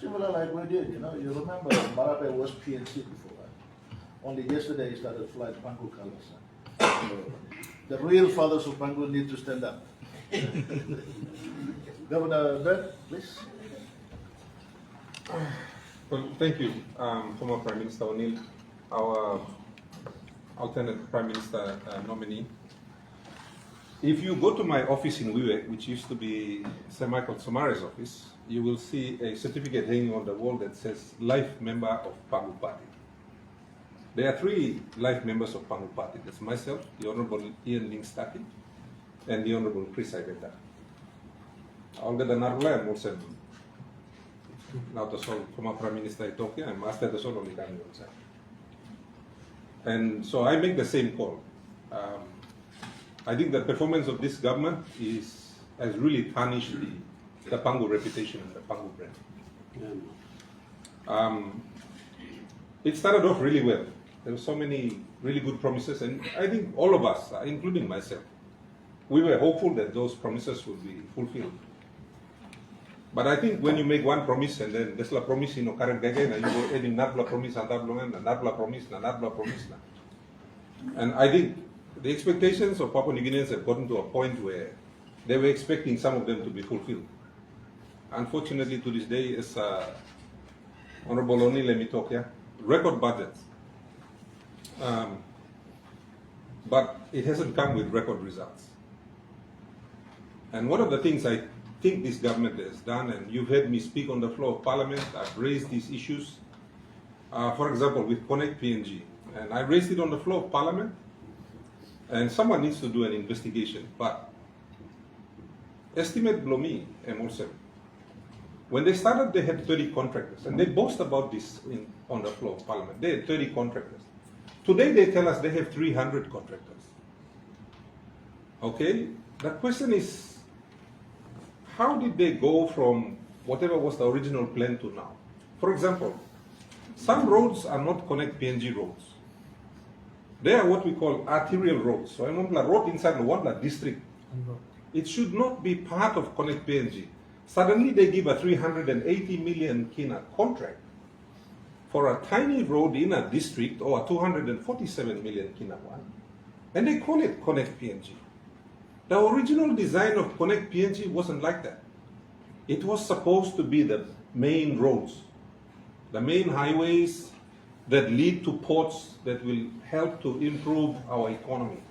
Similar like we did, you remember Marape was PNG before, right? Only yesterday he started flying Pangu colors. So the real fathers of Pangu need to stand up. Governor Bird, please. Well, thank you, former Prime Minister O'Neill, our alternate Prime Minister nominee. If you go to my office in Wiwe, which used to be Sir Michael Somare's office, you will see a certificate hanging on the wall that says Life Member of Pangu Party. There are 3 life members of Pangu Party. That's myself, the Honorable Ian Lingstaki, and the Honorable Chris Ibeta. Olga the Narula, I'm also now the former Prime Minister Ethiopia, I'm Master the Sol Oligami also. And so I make the same call. I think the performance of this government has really tarnished the Pangu reputation and the Pangu brand. It started off really well. There were so many really good promises, and I think all of us, including myself, we were hopeful that those promises would be fulfilled. But I think when you make one promise and then there's a promise in current again, and you go adding another promise, another promise. And I think the expectations of Papua New Guineans have gotten to a point where they were expecting some of them to be fulfilled. Unfortunately, to this day, as Honorable O'Neill let me talk here, record budgets. But it hasn't come with record results. And one of the things I think this government has done, and you've heard me speak on the floor of Parliament, I've raised these issues, for example, with Connect PNG. And I raised it on the floor of Parliament, and someone needs to do an investigation. But estimate below me, M07. When they started, they had 30 contractors, and they boast about this on the floor of Parliament. They had 30 contractors. Today, they tell us they have 300 contractors. Okay? The question is, how did they go from whatever was the original plan to now? For example, some roads are not Connect PNG roads. They are what we call arterial roads. So, a road inside the Wandla district, it should not be part of Connect PNG. Suddenly, they give a 380 million kina contract for a tiny road in a district, or a 247 million kina one, and they call it Connect PNG. The original design of Connect PNG wasn't like that. It was supposed to be the main roads, the main highways that lead to ports that will help to improve our economy.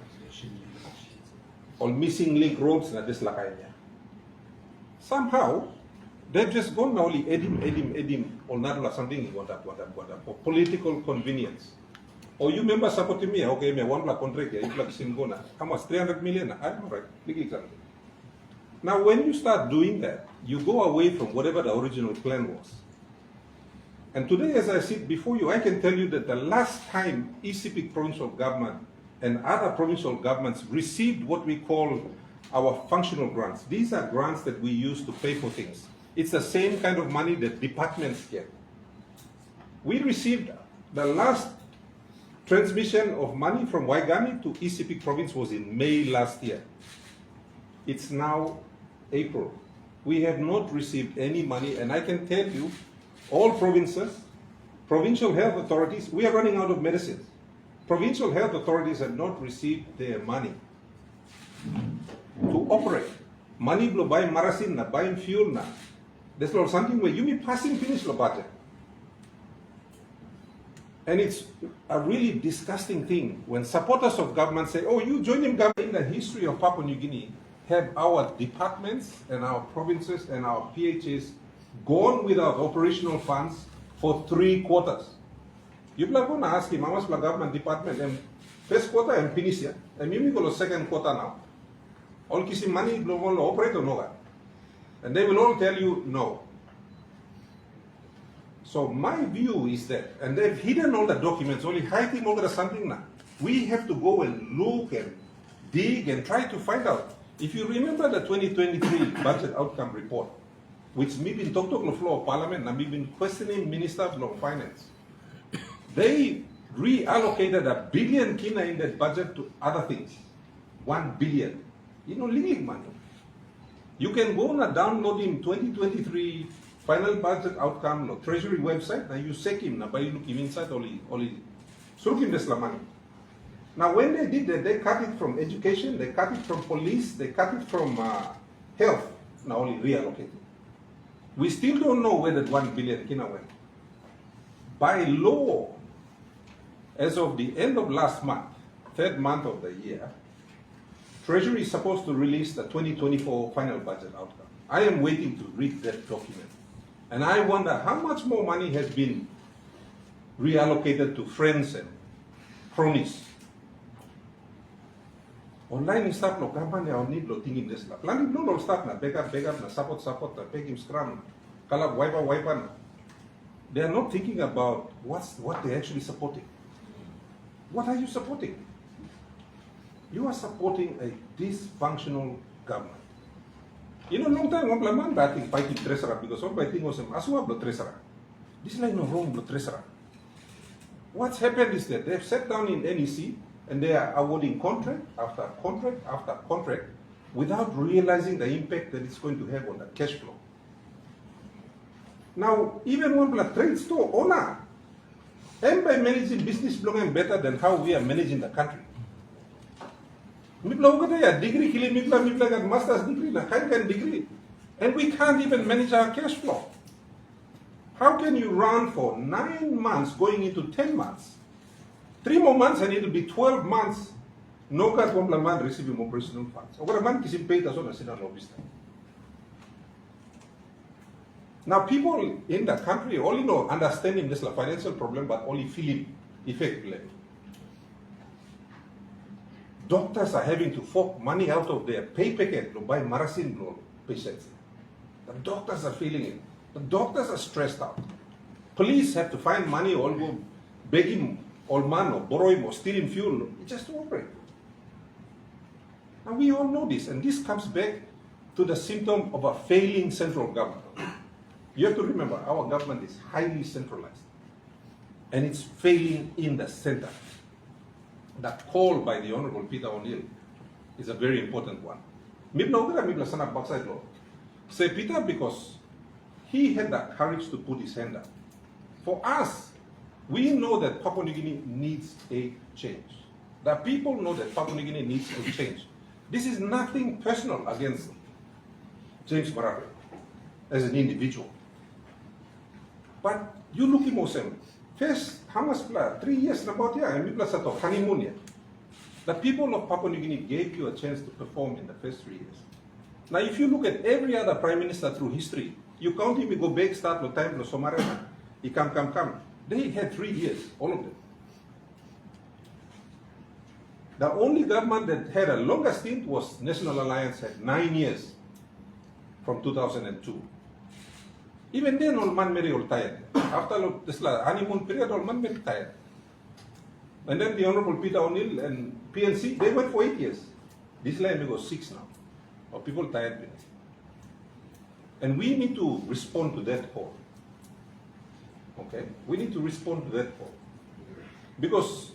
Or missing link roads na this lakaya. Somehow, they've just gone now only edim, or not something for political convenience. Or you remember supporting me, okay, me one black contract, you black Singona. How much? 300 million? I'm right. Now, when you start doing that, you go away from whatever the original plan was. And today, as I sit before you, I can tell you that the last time ECP provincial government and other provincial governments received what we call our functional grants. These are grants that we use to pay for things. It's the same kind of money that departments get. We received the last transmission of money from Waigani to ECP province was in May last year. It's now April. We have not received any money, and I can tell you, all provinces, provincial health authorities, we are running out of medicines. Provincial health authorities have not received their money to operate. Money blow buying marasin na, buying fuel na. There's something where you be passing finish the budget. And it's a really disgusting thing when supporters of government say, oh, you joining government. In the history of Papua New Guinea, have our departments and our provinces and our PHAs gone without operational funds for 3 quarters. You're going to ask him, how much the government department, and first quarter and finish here, and maybe go to second quarter now. All kissing money, no operate or no. And they will all tell you no. So my view is that, and they've hidden all the documents, only hiding all the something now. We have to go and look and dig and try to find out. If you remember the 2023 budget outcome report, which me been talked to the floor of Parliament and we've been questioning ministers of finance, they reallocated $1 billion kina in that budget to other things. 1 billion. You know, living money. You can go and download in 2023 final budget outcome no treasury website, now you check him, now by you look him inside, only suruk him this la money. Now when they did that, they cut it from education, they cut it from police, they cut it from health, now only reallocated. We still don't know where that 1 billion kina went. By law, as of the end of last month, third month of the year, Treasury is supposed to release the 2024 final budget outcome. I am waiting to read that document. And I wonder how much more money has been reallocated to friends and cronies. Online stuff lo kampanye on need lo tingin this la. Planning no stuff na backup na support na peg him scrum kalab wiper na. They are not thinking about what they're actually supporting. What are you supporting? You are supporting a dysfunctional government. You know, long time one man batting fighting treasurer because one fighting was aswa blo treasurer. This is like no wrong blo treasurer. What's happened is that they've sat down in NEC and they are awarding contract after contract after contract without realizing the impact that it's going to have on the cash flow. Now, even one trade store owner, and by managing business blowing better than how we are managing the country. Mipla ugata degree kili mipla got master's degree na kind degree, and we can't even manage our cash flow. How can you run for 9 months going into 10 months? 3 more months and it'll be 12 months. No kat one man receiving operational funds. Ogara man kisim pay taso na sina lobbyista. Now people in the country only know understanding this la financial problem, but only feeling effectively. Doctors are having to fork money out of their pay packet to buy marasin patients. The doctors are feeling it. The doctors are stressed out. Police have to find money or go beg him, old man, or borrow him, or steal him fuel just to operate. And we all know this, and this comes back to the symptom of a failing central government. You have to remember, our government is highly centralized, and it's failing in the center. That call by the Honorable Peter O'Neill is a very important one. Say Peter because he had the courage to put his hand up. For us, we know that Papua New Guinea needs a change. The people know that Papua New Guinea needs a change. This is nothing personal against James Marape as an individual. But you look at Mosem. First, how much 3 years about here, and we of honeymoon here. The people of Papua New Guinea gave you a chance to perform in the first 3 years. Now, if you look at every other prime minister through history, you count him, you go back, start no time, no somarena, he come. They had 3 years, all of them. The only government that had a longer stint was National Alliance, had 9 years from 2002. Even then, all man very tired. After this honeymoon period, all man very tired. And then the Honorable Peter O'Neill and PNC, they went for 8 years. This line may go 6 now. Or people tired with it. And we need to respond to that call. Okay? We need to respond to that call. Because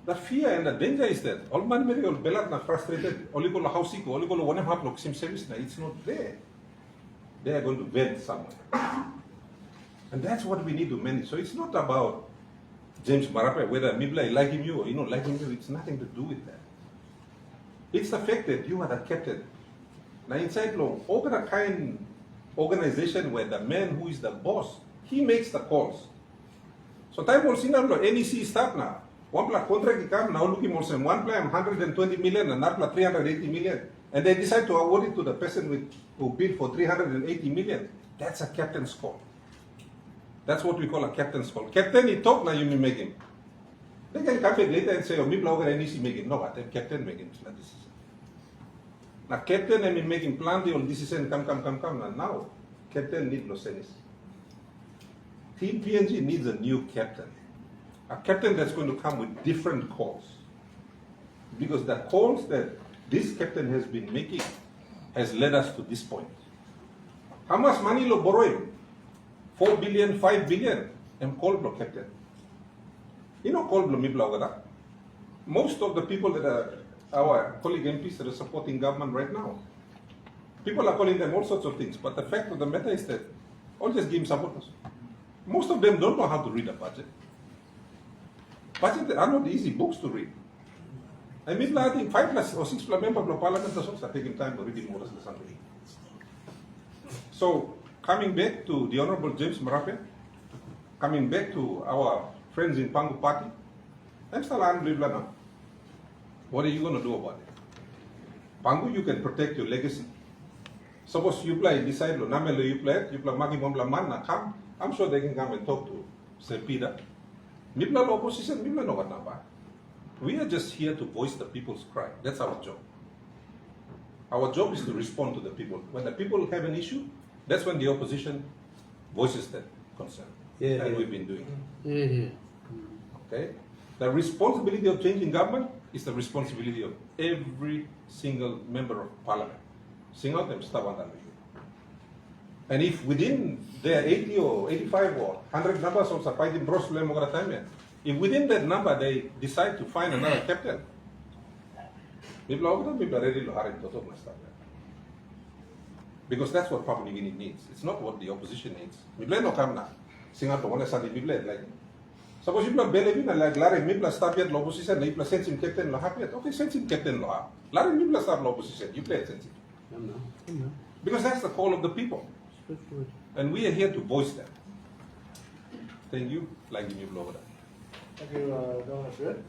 the fear and the danger is that all man very all belat na frustrated, only go housing, only go one half look sim service na it's not there. They are going to vent somewhere. And that's what we need to manage. So it's not about James Marape, whether Mibla is liking you or you don't like him, it's nothing to do with that. It's the fact that you are the captain. Now inside law, a kind organization where the man who is the boss, he makes the calls. So time will see now NEC start now. One plus contract come now looking more than one plan 120 million and another 380 million. And they decide to award it to the person who bid for 380 million. That's a captain's call. That's what we call a captain's call. Captain, he talk now, you may make him. They can come back later and say, oh, me blogger NEC make it. No, but then captain make it. Now, captain, I mean, making plan the decision, come. Now, captain need no sense. Team PNG needs a new captain. A captain that's going to come with different calls. Because the calls that this captain has been making has led us to this point. How much money lo borrowing? 4 billion, 5 billion. I'm called lo captain. You know called lo mi blogger. Most of the people that are our colleague MPs that are supporting government right now, people are calling them all sorts of things. But the fact of the matter is that or just give him supporters. Most of them don't know how to read a budget. Budget are not easy books to read. I mean, I think 5 plus or 6 plus members of parliament are taking time to read the orders of something. So, coming back to the Honorable James Marape, coming back to our friends in Pangu Party, I'm still now. What are you going to do about it? Pangu, you can protect your legacy. Suppose you play, decide, namelo you play Maki Mombla Man, come, I'm sure they can come and talk to Sir Peter. Mibla opposition, Mibla no naba. We are just here to voice the people's cry. That's our job. Our job is to respond to the people. When the people have an issue, that's when the opposition voices that concern. And we've been doing it. Okay? The responsibility of changing government is the responsibility of every single member of parliament. Single them, and if within their 80 or 85 or 100 numbers also fighting time, if within that number they decide to find another captain, people are ready to hurry to because that's what Papua New Guinea needs. It's not what the opposition needs. People no come now. Singapore one Sunday people like. Suppose you believe in like Larry Mibla start yet opposition, you play sense him captain lo happy. Okay, sense him captain lo. Larry Mibla start opposition, you play sense him. Because that's the call of the people. And we are here to voice that. Thank you. Like you, Thank you, Governor Bird.